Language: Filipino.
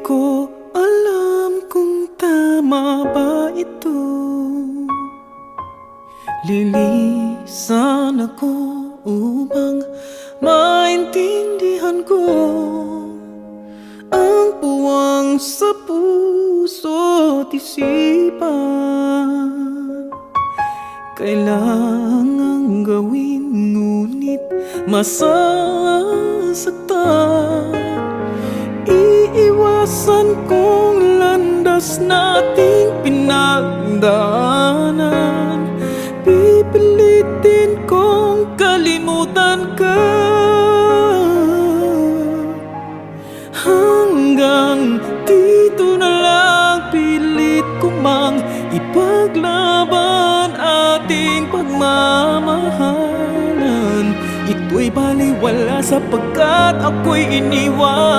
ko alam kung tama ba ito. Lilisan ako upang maintindihan ko ang puwang sa puso't isipan. Kailangang gawin ngunit masasaktan. Iiwasan kong landas nating pinagdaanan. Pipilitin kong kalimutan ka hanggang dito na lang. Pilit ko mang ipaglaban ating pagmamahalan. Ito'y baliwala sapagkat ako'y iniwan.